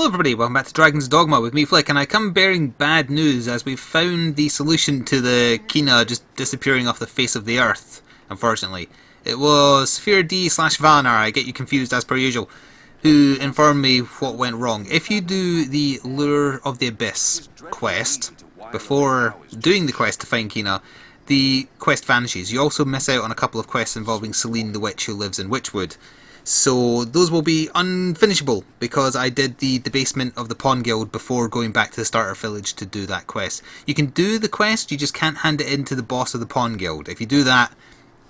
Hello everybody, welcome back to Dragon's Dogma with me, Flick, and I come bearing bad news as we've found the solution to the Kina just disappearing off the face of the earth, unfortunately. It was Sphere D/Valinar, I get you confused as per usual, who informed me what went wrong. If you do the Lure of the Abyss quest, before doing the quest to find Kina, the quest vanishes. You also miss out on a couple of quests involving Selene the Witch who lives in Witchwood. So those will be unfinishable because I did the debasement of the Pawn Guild before going back to the starter village to do that quest. You can do the quest, you just can't hand it in to the boss of the Pawn Guild. If you do that,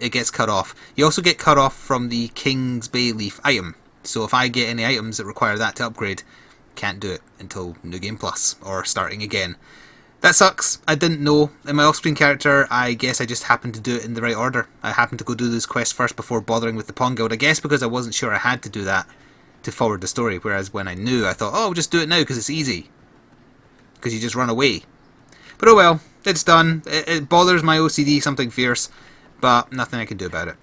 it gets cut off. You also get cut off from the King's Bay Leaf item. So if I get any items that require that to upgrade, can't do it until New Game Plus or starting again. That sucks. I didn't know. In my off-screen character, I guess I just happened to do it in the right order. I happened to go do this quest first before bothering with the Pawn Guild. I guess because I wasn't sure I had to do that to forward the story. Whereas when I knew, I thought, oh, I'll just do it now because it's easy. Because you just run away. But oh well, it's done. It bothers my OCD something fierce, but nothing I can do about it.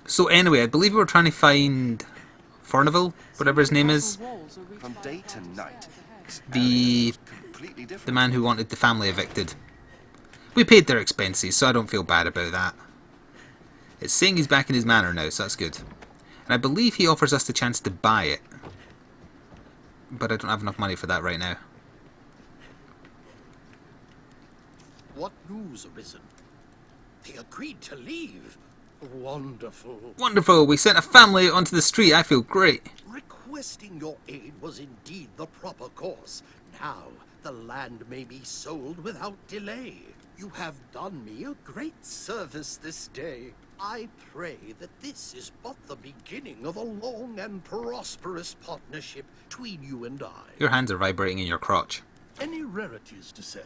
So anyway, I believe we were trying to find Forneville, whatever his name is. From day to night. The man who wanted the family evicted. We paid their expenses, so I don't feel bad about that. It's saying he's back in his manor now, so that's good. And I believe he offers us the chance to buy it. But I don't have enough money for that right now. What news, Arisen? They agreed to leave. Wonderful. Wonderful! We sent a family onto the street. I feel great. Requesting your aid was indeed the proper course. Now, the land may be sold without delay. You have done me a great service this day. I pray that this is but the beginning of a long and prosperous partnership between you and I. Your hands are vibrating in your crotch. Any rarities to sell?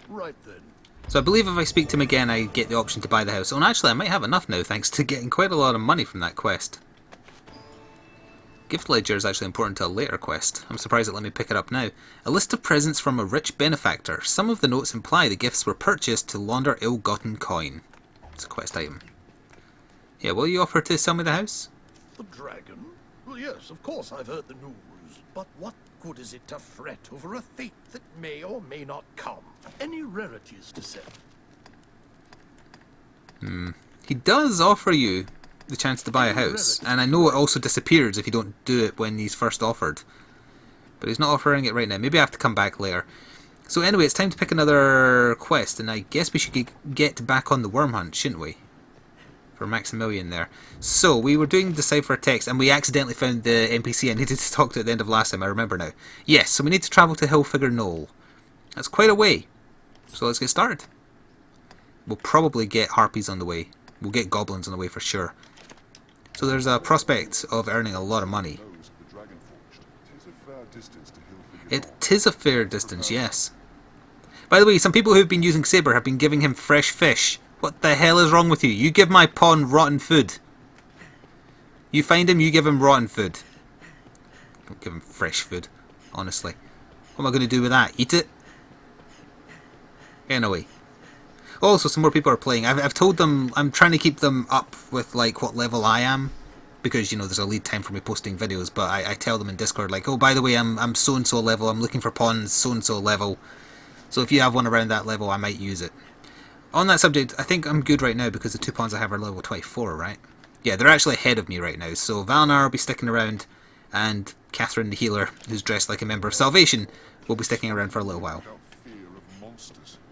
Right then. So I believe if I speak to him again, I get the option to buy the house. Oh, and actually, I might have enough now, thanks to getting quite a lot of money from that quest. Gift ledger is actually important to a later quest. I'm surprised it let me pick it up now. A list of presents from a rich benefactor. Some of the notes imply the gifts were purchased to launder ill-gotten coin. It's a quest item. Yeah, will you offer to sell me the house? The dragon? Well, yes, of course I've heard the news. But what good is it to fret over a fate that may or may not come? Any rarities to sell? He does offer you the chance to buy a house, and I know it also disappears if you don't do it when he's first offered. But he's not offering it right now. Maybe I have to come back later. So anyway, it's time to pick another quest, and I guess we should get back on the worm hunt, shouldn't we? For Maximilian there. So, we were doing Decipher Text, and we accidentally found the NPC I needed to talk to at the end of last time, I remember now. Yes, so we need to travel to Hillfigure Knoll. That's quite a way. So let's get started. We'll probably get harpies on the way. We'll get goblins on the way for sure. So there's a prospect of earning a lot of money. It is a fair distance, yes. By the way, some people who've been using Saber have been giving him fresh fish. What the hell is wrong with you? You give my pawn rotten food. You find him, you give him rotten food. Don't give him fresh food, honestly. What am I going to do with that? Eat it? Anyway. Also, some more people are playing. I've told them I'm trying to keep them up with like what level I am, because you know there's a lead time for me posting videos. But I tell them in Discord like, oh, by the way, I'm so and so level. I'm looking for pawns so and so level. So if you have one around that level, I might use it. On that subject, I think I'm good right now because the two pawns I have are level 24, right? Yeah, they're actually ahead of me right now. So Valinar will be sticking around, and Catherine the healer, who's dressed like a member of Salvation, will be sticking around for a little while.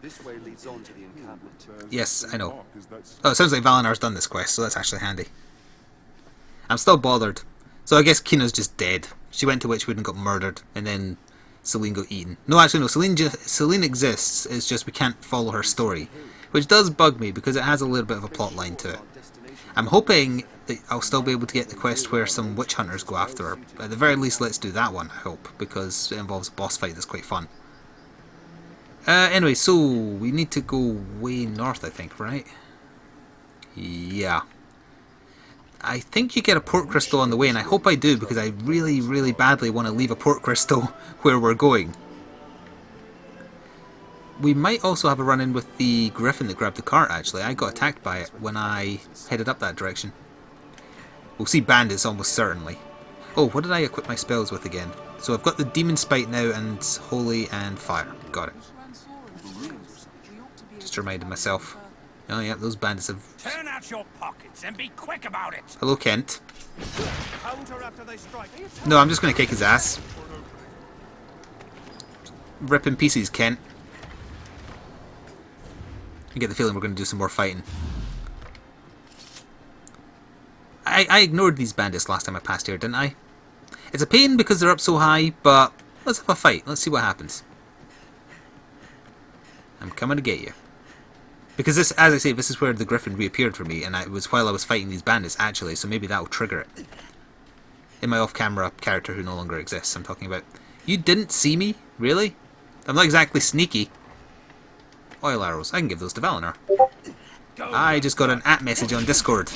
This way leads on to the encampment. Yes, I know. Oh, it sounds like Valinar's done this quest, so that's actually handy. I'm still bothered. So I guess Kina's just dead. She went to Witchwood and got murdered, and then Selene got eaten. No, actually no, Selene exists, it's just we can't follow her story. Which does bug me, because it has a little bit of a plot line to it. I'm hoping that I'll still be able to get the quest where some witch hunters go after her. At the very least, let's do that one, I hope, because it involves a boss fight that's quite fun. Anyway, so we need to go way north, I think, right? Yeah. I think you get a port crystal on the way, and I hope I do, because I really, really badly want to leave a port crystal where we're going. We might also have a run-in with the griffin that grabbed the cart, actually. I got attacked by it when I headed up that direction. We'll see bandits almost certainly. Oh, what did I equip my spells with again? So I've got the demon spite now and holy and fire. Got it. Just reminded myself. Oh yeah, those bandits have... Turn out your pockets and be quick about it. Hello, Kent. Counter after they strike. No, I'm just going to kick his ass. Rip in pieces, Kent. I get the feeling we're going to do some more fighting. I ignored these bandits last time I passed here, didn't I? It's a pain because they're up so high, but let's have a fight. Let's see what happens. I'm coming to get you. Because this, as I say, this is where the griffin reappeared for me, and it was while I was fighting these bandits, actually, so maybe that'll trigger it. In my off-camera character who no longer exists, I'm talking about. You didn't see me? Really? I'm not exactly sneaky. Oil arrows. I can give those to Valinor. I just got an @ message on Discord,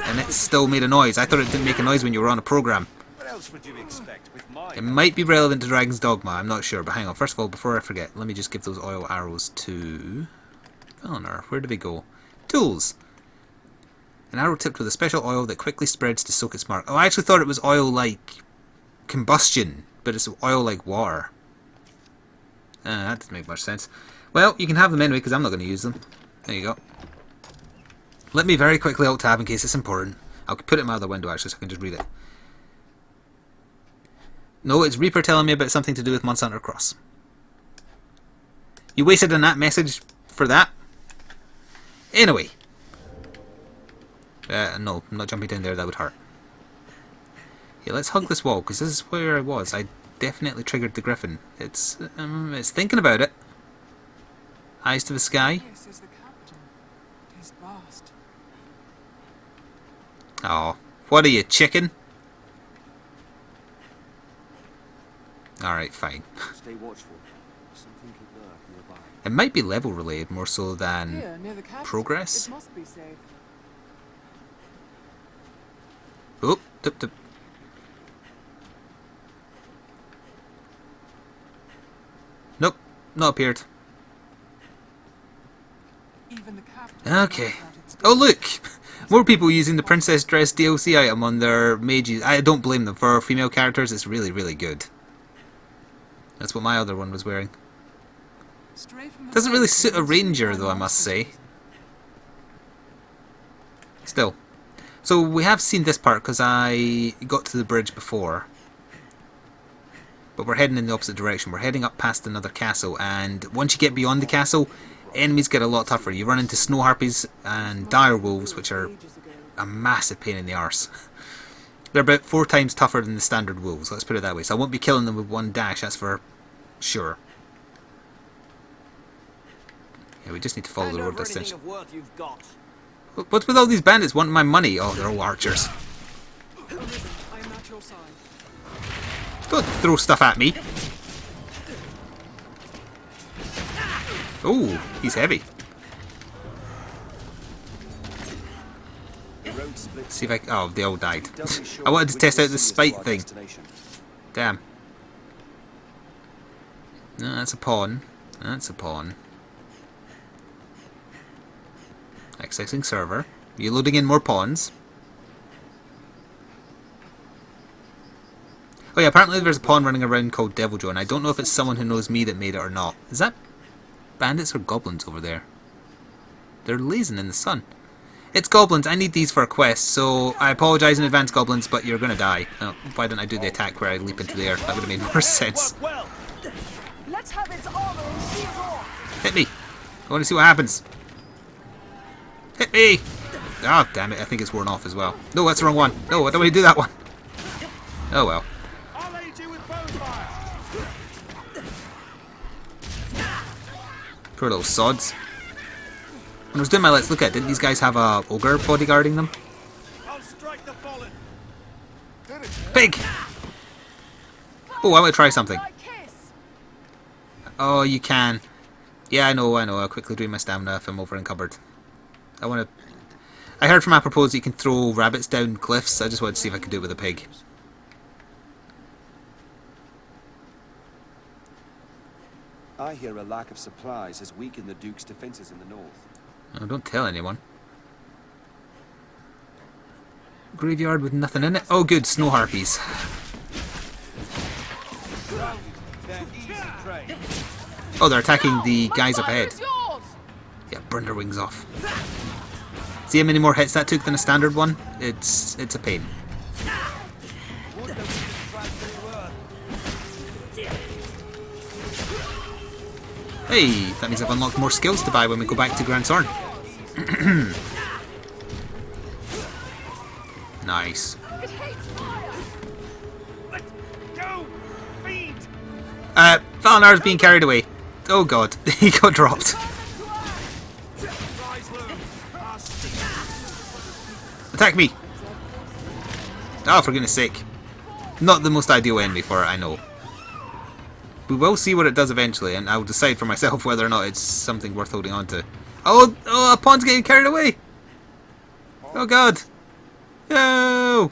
and it still made a noise. I thought it didn't make a noise when you were on a program. What else would you expect with my... It might be relevant to Dragon's Dogma, I'm not sure, but hang on. First of all, before I forget, let me just give those oil arrows to... Valinor. Where do they go? Tools. An arrow tipped with a special oil that quickly spreads to soak its mark. Oh, I actually thought it was oil like combustion, but it's oil like water. That doesn't make much sense. Well, you can have them anyway, because I'm not going to use them. There you go. Let me very quickly alt-tab in case it's important. I'll put it in my other window, actually, so I can just read it. No, it's Reaper telling me about something to do with Monsanto Cross. You wasted a @ message for that? Anyway. No, I'm not jumping down there, that would hurt. Yeah, let's hug this wall, because this is where I was. I definitely triggered the griffin. It's thinking about it. Eyes to the sky. This is the capital. It is vast. Oh, what are you, chicken? Alright, fine. Stay watchful. Something could lurk nearby. It might be level related more so than Here, near the capital. progress. It must be safe. Oh, tip tip. Nope, not appeared. Even the capital. Okay. Oh look! More people using the Princess Dress DLC item on their mages. I don't blame them. For female characters, it's really, really good. That's what my other one was wearing. Doesn't really suit a ranger, though, I must say. Still. So we have seen this part because I got to the bridge before. But we're heading in the opposite direction. We're heading up past another castle, and once you get beyond the castle, enemies get a lot tougher. You run into snow harpies and dire wolves, which are a massive pain in the arse. They're about 4 times tougher than the standard wolves, let's put it that way. So I won't be killing them with one dash, that's for sure. Yeah, we just need to follow the road distance. What's with all these bandits wanting my money? Oh, they're all archers. Arisen, I am at your side. Don't throw stuff at me. Oh, he's heavy. See if I... Oh, they all died. I wanted to test out the spite thing. Damn. No, that's a pawn. That's a pawn. Accessing server. You're loading in more pawns. Oh yeah, apparently there's a pawn running around called Deviljo, and I don't know if it's someone who knows me that made it or not. Is that bandits or goblins over there? They're lazing in the sun. It's goblins. I need these for a quest, so I apologise in advance, goblins, but you're gonna die. Oh, why didn't I do the attack where I leap into the air? That would have made more sense. Let's have its armor and see it off. Hit me! I want to see what happens. Hit me! Oh, damn it. I think it's worn off as well. No, that's the wrong one. No, I don't want to do that one. Oh well. I'll aid you with bonfire. Poor little sods. When I was doing my Let's Look At, didn't these guys have a ogre bodyguarding them? I'll strike the fallen. Pig! Oh, I want to try something. Oh, you can. Yeah, I know. I'll quickly drain my stamina if I'm over encumbered. I heard from apropos that you can throw rabbits down cliffs. I just wanted to see if I could do it with a pig. I hear a lack of supplies has weakened the Duke's defenses in the north. Oh, don't tell anyone. Graveyard with nothing in it. Oh good, snow harpies. They're easy prey. Oh, they're attacking the guys up fire ahead. is yours. Yeah, burn their wings off. See how many more hits that took than a standard one? It's a pain. Would that we could drag them to earth. Hey, that means I've unlocked more skills to buy when we go back to Grand Sword. Nice. It hates fire. Let go! Feed! Valinar's being carried away. Oh god, he got dropped. Rise low! Attack me! Oh, for goodness sake. Not the most ideal enemy for it, I know. We will see what it does eventually, and I'll decide for myself whether or not it's something worth holding on to. Oh, a pawn's getting carried away! Oh god! No!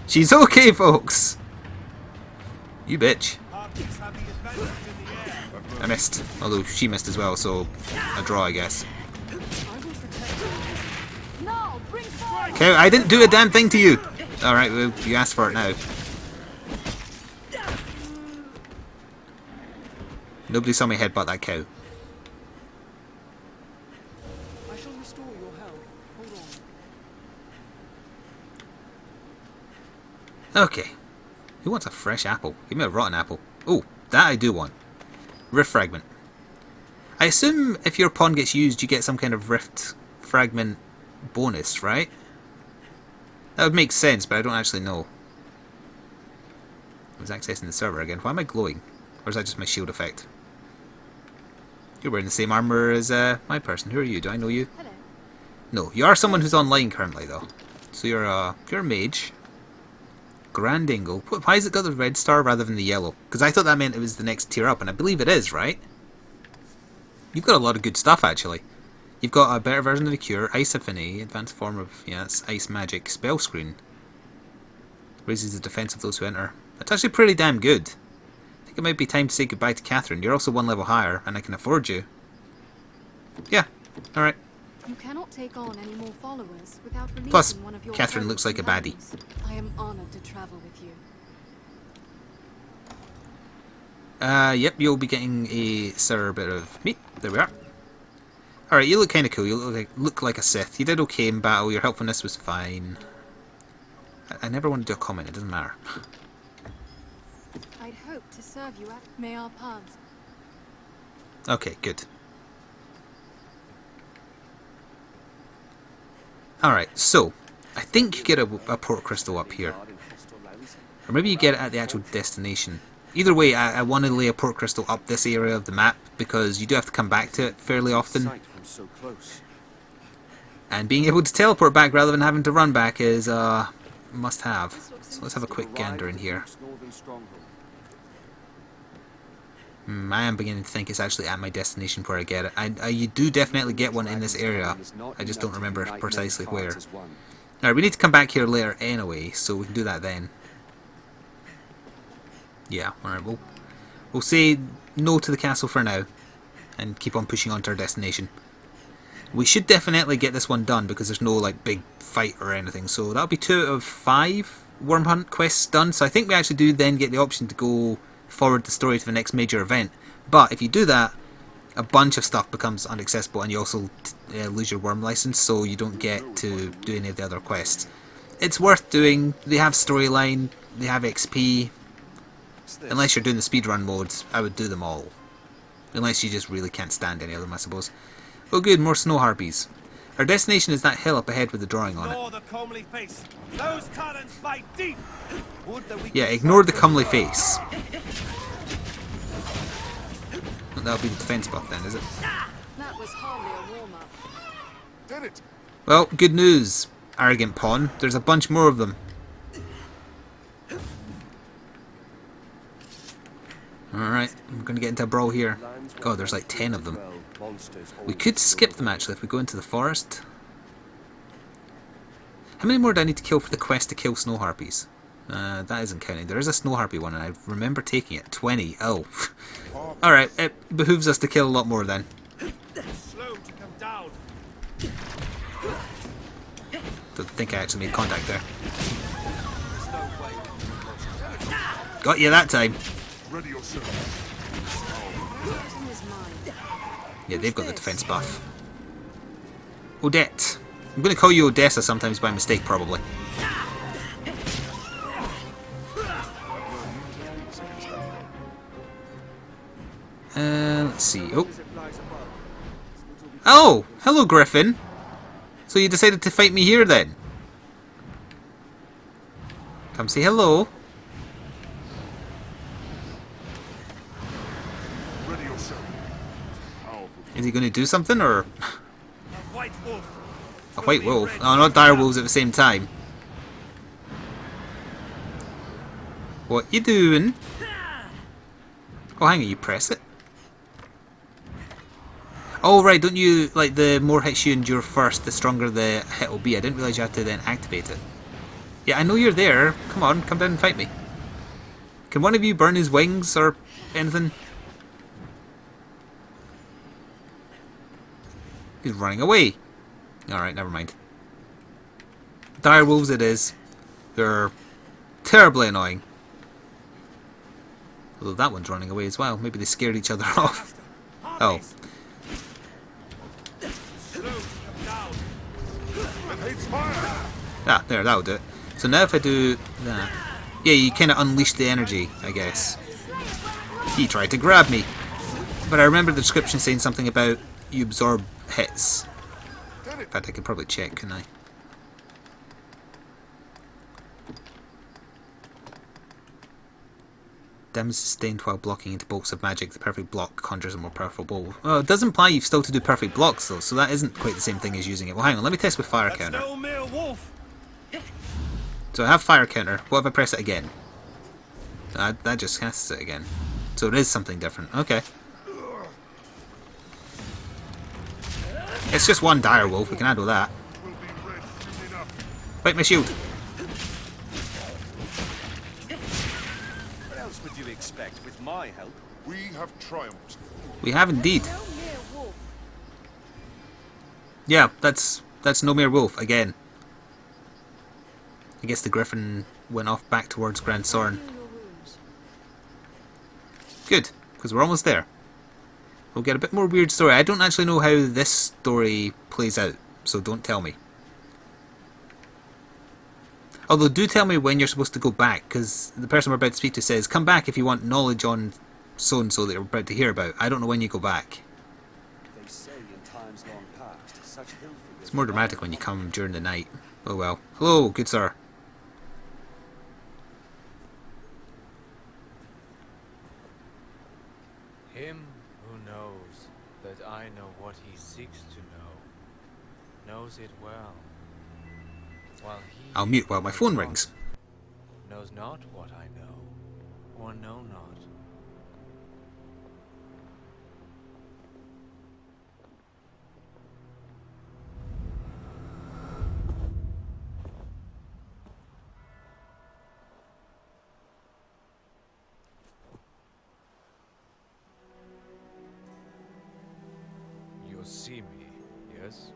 She's okay, folks! You bitch. Harpies have the advantage in the air. I missed. Although she missed as well, so a draw, I guess. Now bring fire. Okay, I didn't do a damn thing to you! Alright, well, you asked for it now. Nobody saw me headbutt that cow. I shall restore your health. Hold on. Okay. Who wants a fresh apple? Give me a rotten apple. Oh, that I do want. Rift Fragment. I assume if your pawn gets used, you get some kind of Rift Fragment bonus, right? That would make sense, but I don't actually know. I was accessing the server again. Why am I glowing? Or is that just my shield effect? You're wearing the same armor as my person. Who are you? Do I know you? Hello. No, you are someone who's online currently, though. So you're a mage. Grand Angle. Why has it got the red star rather than the yellow? Because I thought that meant it was the next tier up, and I believe it is, right? You've got a lot of good stuff, actually. You've got a better version of the cure, Ice Affinity, advanced form of, yeah, it's ice magic, spell screen. Raises the defense of those who enter. That's actually pretty damn good. I think it might be time to say goodbye to Catherine. You're also one level higher, and I can afford you. Yeah, alright. You cannot take on any more followers without releasing Plus, one of your Catherine fellow looks like a baddie. companions. I am honored to travel with you. Yep, you'll be getting a sour bit of meat. There we are. Alright, you look kind of cool. You look like a Sith. You did okay in battle. Your helpfulness was fine. I never want to do a comment. It doesn't matter. I'd hoped to serve you at May our paths. Okay, good. Alright, so I think you get a port crystal up here. Or maybe you get it at the actual destination. Either way, I want to lay a port crystal up this area of the map because you do have to come back to it fairly often. Sight from so close. And being able to teleport back rather than having to run back is a must-have. So let's have a quick gander in here. Northern stronghold. I am beginning to think it's actually at my destination where I get it. You do definitely get one in this area. I just don't remember precisely where. Alright, we need to come back here later anyway, so we can do that then. Yeah, alright, we'll say no to the castle for now and keep on pushing on to our destination. We should definitely get this one done because there's no like big fight or anything, so that'll be 2 out of 5 Worm Hunt quests done, so I think we actually do then get the option to go forward the story to the next major event. But if you do that, a bunch of stuff becomes inaccessible and you also lose your worm license, so you don't get to do any of the other quests. It's worth doing. They have storyline, they have XP. Unless you're doing the speedrun modes, I would do them all. Unless you just really can't stand any of them, I suppose. Oh good, more snow harpies. Our destination is that hill up ahead with the drawing on it. Ignore the comely face. Those talons bite deep. Would that we Yeah, could ignore the sight comely them. face. Well, that'll be the defense buff then, is it? That was hardly a warm-up. Did it? Well, good news, arrogant pawn. There's a bunch more of them. Alright, we're going to get into a brawl here. God, there's like 10 of them. We could skip them actually if we go into the forest. How many more do I need to kill for the quest to kill snow harpies? That isn't counting. There is a snow harpy one and I remember taking it. 20. Oh. Alright, it behooves us to kill a lot more then. Slow to come down. Don't think I actually made contact there. Got you that time. Ready yourself. Captain is mine. Yeah, they've got the defense buff. Odette. I'm going to call you Odessa sometimes by mistake, probably. Let's see. Oh. Oh! Hello, Griffin. So you decided to fight me here, then? Come say hello. Ready yourself. Powerful. Is he going to do something, or... A white wolf. A white wolf? Oh, not dire wolves at the same time. What you doing? Oh, hang on, you press it. Oh, right, don't you, like, the more hits you endure first, the stronger the hit will be. I didn't realise you had to then activate it. Yeah, I know you're there. Come on, come down and fight me. Can one of you burn his wings or anything? He's running away. Alright, never mind. Dire wolves it is. They're terribly annoying. Although that one's running away as well. Maybe they scared each other off. Oh. Slow to come down. It hates fire. Ah, there, that'll do it. So now if I do that... Yeah, you kind of unleash the energy, I guess. He tried to grab me. But I remember the description saying something about you absorb hits. In fact, I could probably check, couldn't I? Damage sustained while blocking into bolts of magic. The perfect block conjures a more powerful bolt. Well, it does imply you've still to do perfect blocks, though, so that isn't quite the same thing as using it. Well, hang on, let me test with fire That's counter. no mere wolf. So I have fire counter. What if I press it again? That just casts it again. So it is something different. Okay. It's just one dire wolf. We can handle that. Will be red soon enough. Fight my shield. What else would you expect with my help? We have triumphed. We have indeed. No mere wolf. Yeah, that's no mere wolf again. I guess the griffin went off back towards Grand Sorn. Heal your wounds. Good, because we're almost there. We'll get a bit more weird story. I don't actually know how this story plays out, so don't tell me. Although do tell me when you're supposed to go back, because the person we're about to speak to says, come back if you want knowledge on so-and-so that you're about to hear about. I don't know when you go back. They say in times long past, such hill figures... It's more dramatic when you come during the night. Oh well. Hello, good sir. Him who knows that I know what he seeks to know, knows it well, while he I'll mute while my phone rings. knows not what I know, or know not. You see me, yes?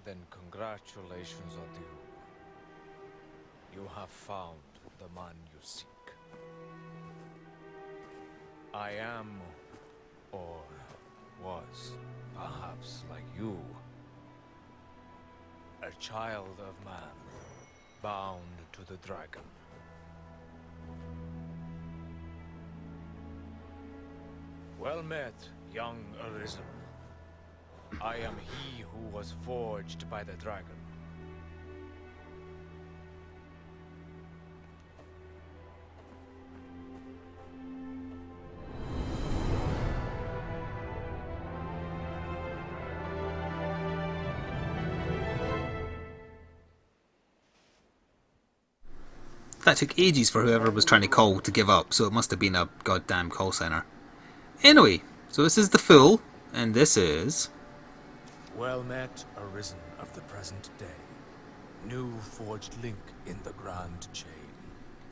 Then congratulations are due. You have found the man you seek. I am, or was, perhaps like you, a child of man, bound to the dragon. Well met, young Arisen. I am he who was forged by the dragon. That took ages for whoever was trying to call to give up, so it must have been a goddamn call center. Anyway, so this is the Fool, and this is... Well met, Arisen of the present day. New forged link in the grand chain.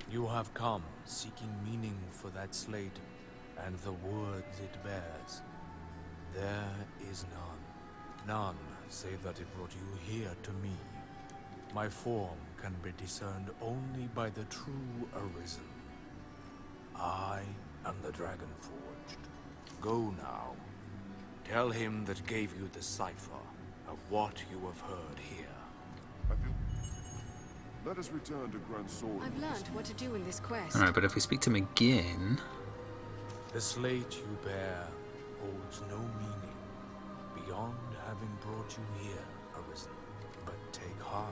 You have come seeking meaning for that slate, and the words it bears. There is none. None, save that it brought you here to me. My form can be discerned only by the true Arisen. I am the Dragonforged. Go now. Tell him that gave you the cipher of what you have heard here. I feel... Let us return to Grand Sword. I've learned what to do in this quest. Alright, but if we speak to him again... The slate you bear holds no meaning beyond having brought you here, Arisen. But take heart.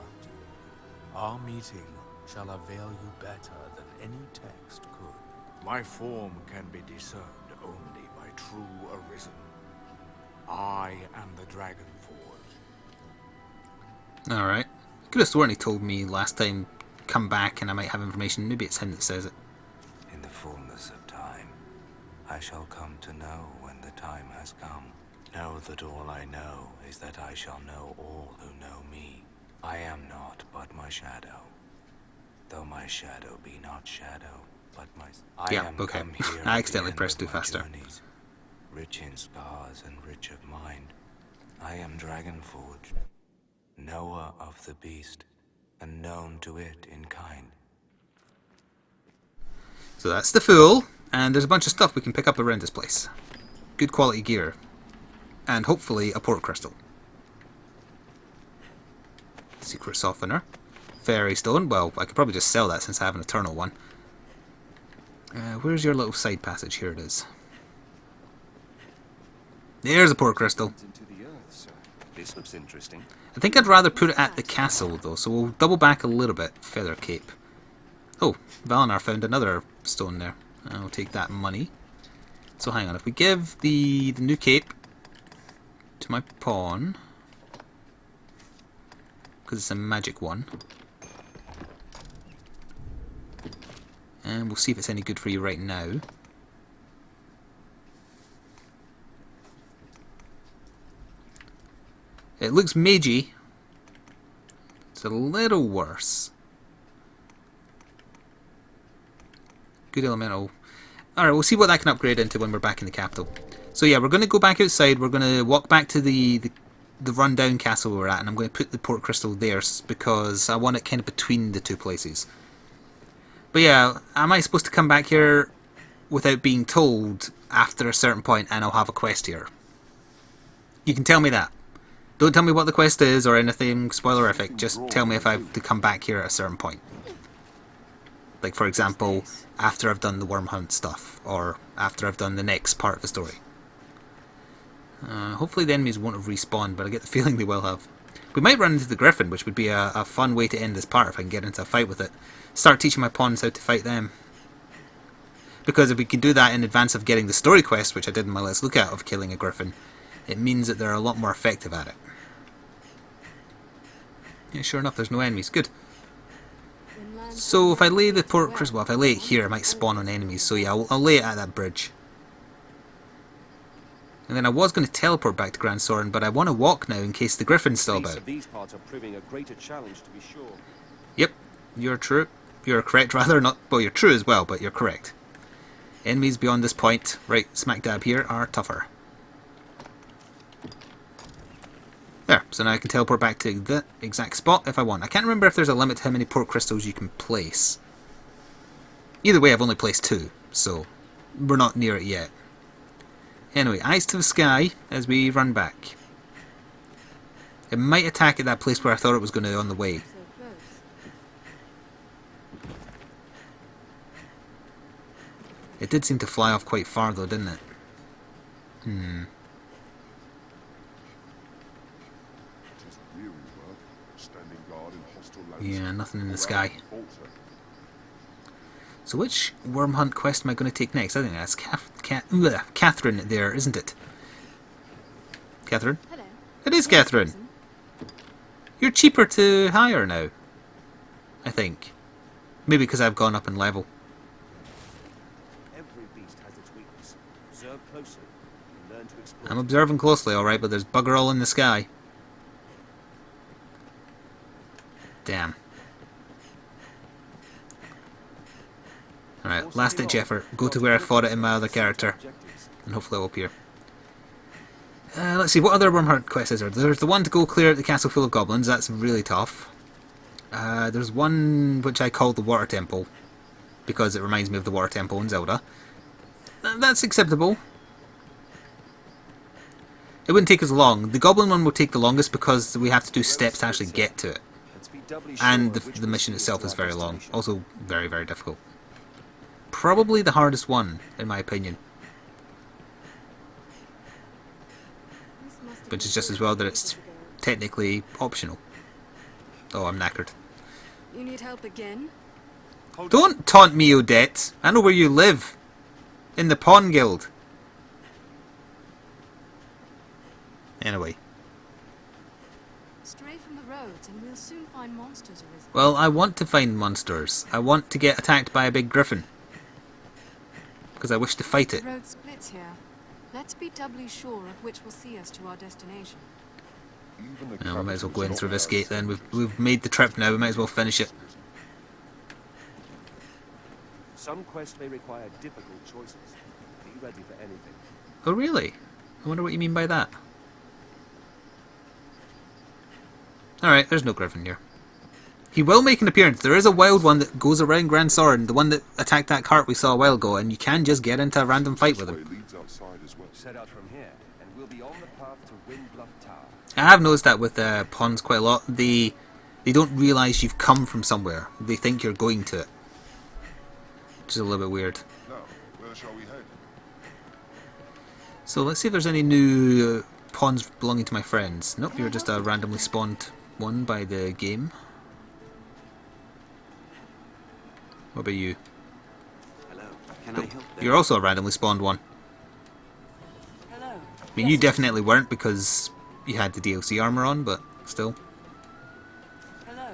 Our meeting shall avail you better than any text could. My form can be discerned only by true Arisen. I am the Dragonforged. Alright. Could have sworn he told me last time, come back and I might have information. Maybe it's him that says it. In the fullness of time, I shall come to know when the time has come. Know that all I know is that I shall know all who know me. I am not but my shadow. Though my shadow be not shadow, but my... Yeah, okay. I accidentally pressed too faster. Journeys, rich in scars and rich of mind. I am Dragonforged, knower of the beast, and known to it in kind. So that's the Fool, and there's a bunch of stuff we can pick up around this place. Good quality gear. And hopefully a port crystal. Secret softener. Fairy stone. Well, I could probably just sell that since I have an eternal one. Where's your little side passage? Here it is. There's a port crystal. Into the earth, sir. This looks interesting. I think I'd rather put it at the castle though, so we'll double back a little bit. Feather cape. Oh, Valinar found another stone there. I'll take that money. So hang on, if we give the new cape to my pawn, because it's a magic one, and we'll see if it's any good for you right now. It looks magey. It's a little worse. Good elemental. Alright, we'll see what that can upgrade into when we're back in the capital. So yeah, we're going to go back outside. We're going to walk back to the rundown castle we're at, and I'm going to put the port crystal there because I want it kind of between the two places. But yeah, am I supposed to come back here without being told after a certain point and I'll have a quest here? You can tell me that. Don't tell me what the quest is or anything spoilerific, just tell me if I have to come back here at a certain point. Like for example, after I've done the worm hunt stuff, or after I've done the next part of the story. Hopefully the enemies won't have respawned, but I get the feeling they will have. We might run into the griffin, which would be a fun way to end this part if I can get into a fight with it. Start teaching my pawns how to fight them. Because if we can do that in advance of getting the story quest, which I did in my Let's Look At of killing a griffin, it means that they're a lot more effective at it. Yeah, sure enough, there's no enemies. Good. So if I lay the port crystal, well, if I lay it here, I might spawn on enemies. So yeah, I'll lay it at that bridge. And then I was going to teleport back to Grand Soren, but I want to walk now in case the griffin's still about. These parts are proving a greater challenge, to be sure. Yep, you're true. You're correct, rather. Not well, you're true as well, but you're correct. Enemies beyond this point, right smack dab here, are tougher. There, so now I can teleport back to the exact spot if I want. I can't remember if there's a limit to how many port crystals you can place. Either way, I've only placed 2, so we're not near it yet. Anyway, eyes to the sky as we run back. It might attack at that place where I thought it was going to on the way. It did seem to fly off quite far though, didn't it? Yeah, nothing in the sky. So which worm hunt quest am I going to take next? I think that's Catherine there, isn't it? Catherine? Hello. It is Catherine. You're cheaper to hire now, I think. Maybe because I've gone up in level. Every beast has its weakness. Observe closely and learn to explore. I'm observing closely, alright, but there's bugger all in the sky. Damn. Alright, last ditch effort. Go to where I fought it in my other character. And hopefully it will appear. Let's see, what other worm hunt quests is there? There's the one to go clear at the castle full of goblins. That's really tough. There's one which I call the Water Temple, because it reminds me of the Water Temple in Zelda. That's acceptable. It wouldn't take as long. The Goblin one will take the longest because we have to do steps to actually get to it. And the mission itself is very long. Also very, very difficult. Probably the hardest one, in my opinion. Which is just as well that it's technically optional. Oh, I'm knackered. You need help again? Don't taunt me, Odette. I know where you live. In the Pawn Guild. Anyway. Stray from the roads and we'll soon find monsters, Arisen. Well, I want to find monsters. I want to get attacked by a big griffin. Because I wish to fight it. The road splits here. Let's be doubly sure of which will see us to our destination. Well, we might as well go in through this gate then. We've made the trip now, we might as well finish it. Some quests may require difficult choices. Be ready for anything. Oh really? I wonder what you mean by that. Alright, there's no griffin here. He will make an appearance. There is a wild one that goes around Grand Soren, the one that attacked that cart we saw a while ago, and you can just get into a random fight with him. Set out from here, and we'll be on the path to Windbluff Tower. I have noticed that with pawns quite a lot. They don't realise you've come from somewhere. They think you're going to it. Which is a little bit weird. Now, where shall we head? So let's see if there's any new pawns belonging to my friends. Nope, you're just a randomly spawned one by the game. What about you? Hello. Can I help them? You're also a randomly spawned one. Hello. I mean, you definitely weren't because you had the DLC armor on, but still. Hello.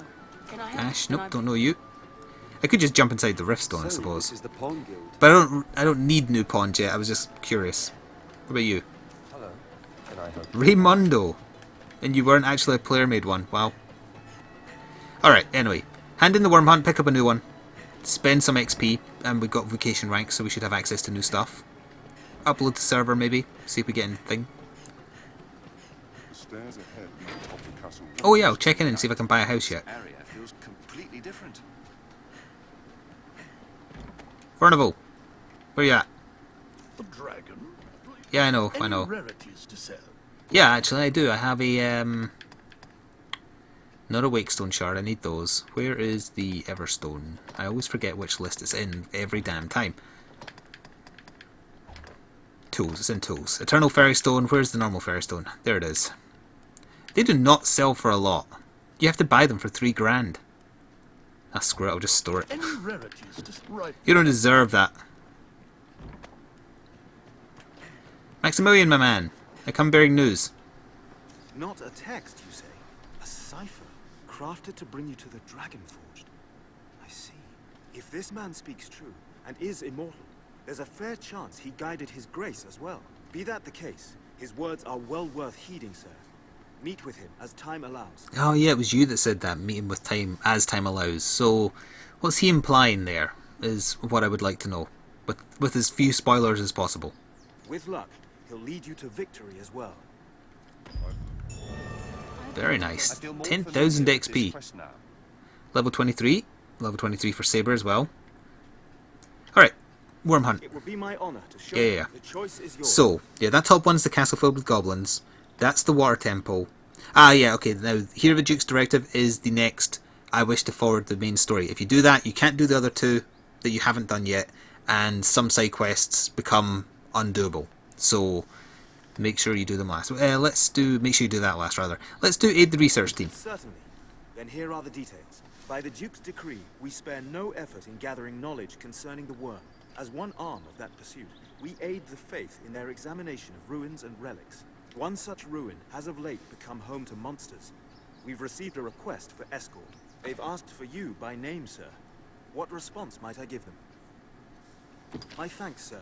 Can I help? Ash, nope, don't know you. I could just jump inside the Riftstone, I suppose. This is the Pawn Guild. But I don't need new pawns yet. I was just curious. What about you? Hello. Can I help? Raimundo! And you weren't actually a player-made one. Wow. Alright, anyway. Hand in the Worm Hunt, pick up a new one. Spend some XP, and we got vocation ranks, so we should have access to new stuff. Upload to server, maybe. See if we get anything. Stairs ahead lead atop the castle. Oh yeah, I'll check in and see if I can buy a house yet. Area feels completely different. Furnival, where you at? A dragon? Yeah, I know, Any I know. rarities to sell? Yeah, actually, I do. I have a, not a Wakestone shard, I need those. Where is the Everstone? I always forget which list it's in every damn time. Tools, it's in Tools. Eternal Fairy Stone, where's the normal Fairy Stone? There it is. They do not sell for a lot. You have to buy them for $3,000. Ah, screw it, I'll just store it. Any rarities to right? You don't deserve that. Maximilian, my man. I come bearing news. Not a text, you say? A cipher, crafted to bring you to the Dragonforged. I see. If this man speaks true, and is immortal, there's a fair chance he guided his grace as well. Be that the case, his words are well worth heeding, sir. Meet with him as time allows. Oh yeah, it was you that said that, meet him with time as time allows. So, what's he implying there, is what I would like to know. With as few spoilers as possible. With luck, he'll lead you to victory as well. Very nice. 10,000 XP. Level 23. Level 23 for Saber as well. Alright, Worm Hunt. It would be my honor to show Yeah. the choice is yours. So, yeah, that top one's the castle filled with goblins. That's the Water Temple. Ah, yeah, okay, now, Here the Duke's Directive is the next I wish to forward the main story. If you do that, you can't do the other two that you haven't done yet, and some side quests become undoable. So, make sure you do them last. Make sure you do that last, rather. Let's do Aid the Research Team. Certainly. Then here are the details. By the Duke's decree, we spare no effort in gathering knowledge concerning the worm. As one arm of that pursuit, we aid the faith in their examination of ruins and relics. One such ruin has of late become home to monsters. We've received a request for escort. They've asked for you by name, sir. What response might I give them? My thanks, sir.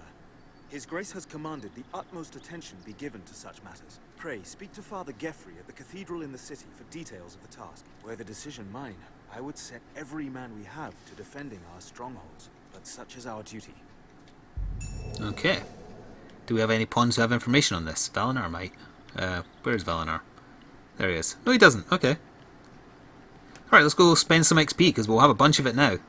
His Grace has commanded the utmost attention be given to such matters. Pray, speak to Father Geoffrey at the cathedral in the city for details of the task. Were the decision mine, I would set every man we have to defending our strongholds. But such is our duty. Okay. Do we have any pawns who have information on this? Valinar might. Where's Valinar? There he is. No, he doesn't. Okay. Alright, let's go spend some XP, because we'll have a bunch of it now. I'm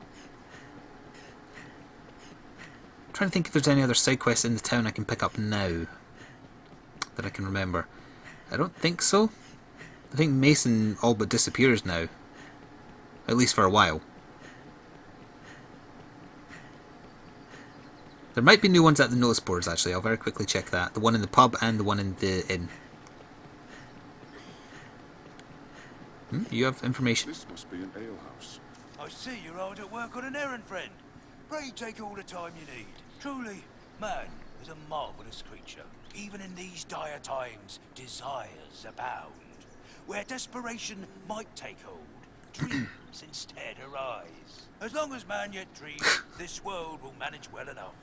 trying to think if there's any other side quests in the town I can pick up now that I can remember. I don't think so. I think Mason all but disappears now. At least for a while. There might be new ones at the notice boards actually, I'll very quickly check that. The one in the pub and the one in the inn. You have information. This must be an alehouse. I see you're hard at work on an errand, friend. Pray take all the time you need. Truly, man is a marvellous creature. Even in these dire times, desires abound. Where desperation might take hold, dreams instead arise. As long as man yet dreams, this world will manage well enough.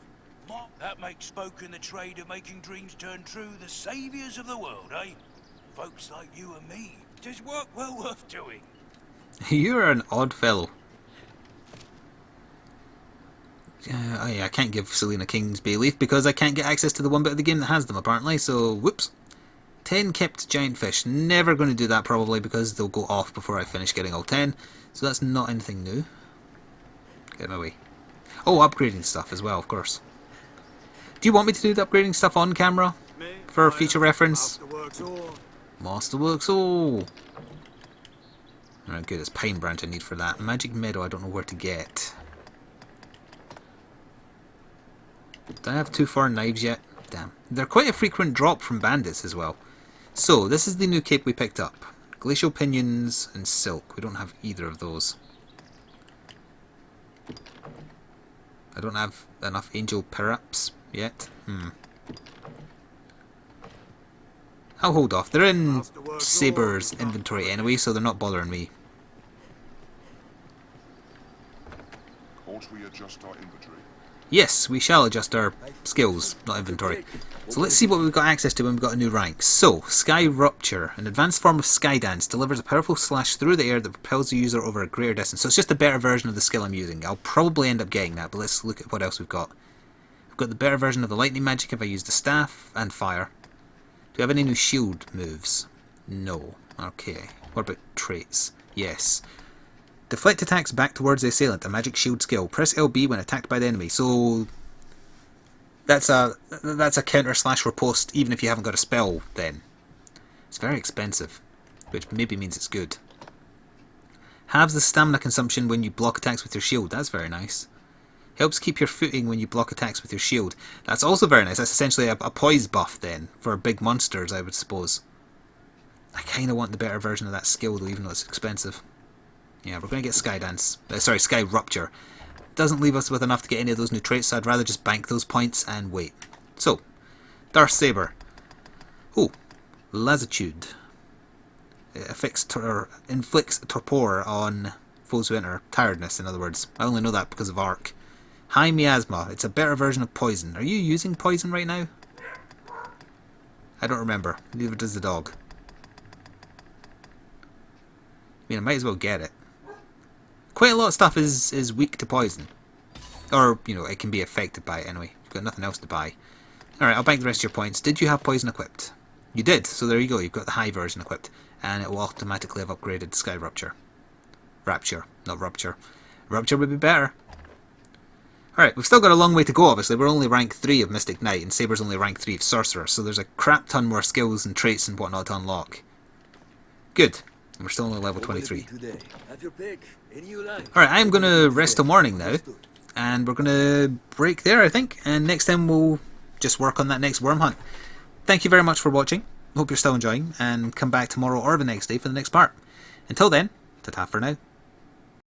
That makes folk in the trade of making dreams turn true the saviours of the world, eh? Folks like you and me. 'Tis work well worth doing. You're an odd fellow. I can't give Selena King's Bay Leaf because I can't get access to the one bit of the game that has them apparently, so whoops. 10 kept giant fish. Never going to do that probably because they'll go off before I finish getting all 10. So that's not anything new. Get my way. Oh, upgrading stuff as well, of course. Do you want me to do the upgrading stuff on camera? For future reference? Masterworks, oh! Alright, good, it's Pine Branch I need for that. Magic Meadow I don't know where to get. Do I have 2 foreign knives yet? Damn. They're quite a frequent drop from bandits as well. So, this is the new cape we picked up. Glacial Pinions and Silk. We don't have either of those. I don't have enough Angel Perhaps yet. I'll hold off. They're in Saber's inventory anyway, so they're not bothering me. Ought we adjust our inventory? Yes, we shall adjust our skills, not inventory. So let's see what we've got access to when we've got a new rank. So, Sky Rupture, an advanced form of Sky Dance, delivers a powerful slash through the air that propels the user over a greater distance. So it's just a better version of the skill I'm using. I'll probably end up getting that, but let's look at what else we've got. We've got the better version of the lightning magic if I use the staff and fire. Do we have any new shield moves? No. Okay. What about traits? Yes. Deflect attacks back towards the assailant, a magic shield skill. Press LB when attacked by the enemy. So that's a counter slash riposte even if you haven't got a spell then. It's very expensive, which maybe means it's good. Halves the stamina consumption when you block attacks with your shield. That's very nice. Helps keep your footing when you block attacks with your shield. That's also very nice. That's essentially a poise buff then for big monsters, I would suppose. I kind of want the better version of that skill though, even though it's expensive. Yeah, we're going to get Sky Dance. Sorry, Sky Rupture. Doesn't leave us with enough to get any of those new traits, so I'd rather just bank those points and wait. So, Darth Saber. Oh, Lassitude. It inflicts torpor on foes who enter. Tiredness, in other words. I only know that because of Arc. High Miasma. It's a better version of poison. Are you using poison right now? I don't remember. Neither does the dog. I mean, I might as well get it. Quite a lot of stuff is weak to poison. Or, you know, it can be affected by it anyway. You've got nothing else to buy. Alright, I'll bank the rest of your points. Did you have poison equipped? You did, so there you go. You've got the high version equipped. And it will automatically have upgraded Sky Rupture. Rapture, not Rupture. Rupture would be better. Alright, we've still got a long way to go, obviously. We're only rank 3 of Mystic Knight, and Saber's only rank 3 of Sorcerer, so there's a crap ton more skills and traits and whatnot to unlock. Good. And we're still only level 23. Alright, I'm going to rest till morning now, and we're going to break there, I think, and next time we'll just work on that next worm hunt. Thank you very much for watching. Hope you're still enjoying, and come back tomorrow or the next day for the next part. Until then, ta-ta for now.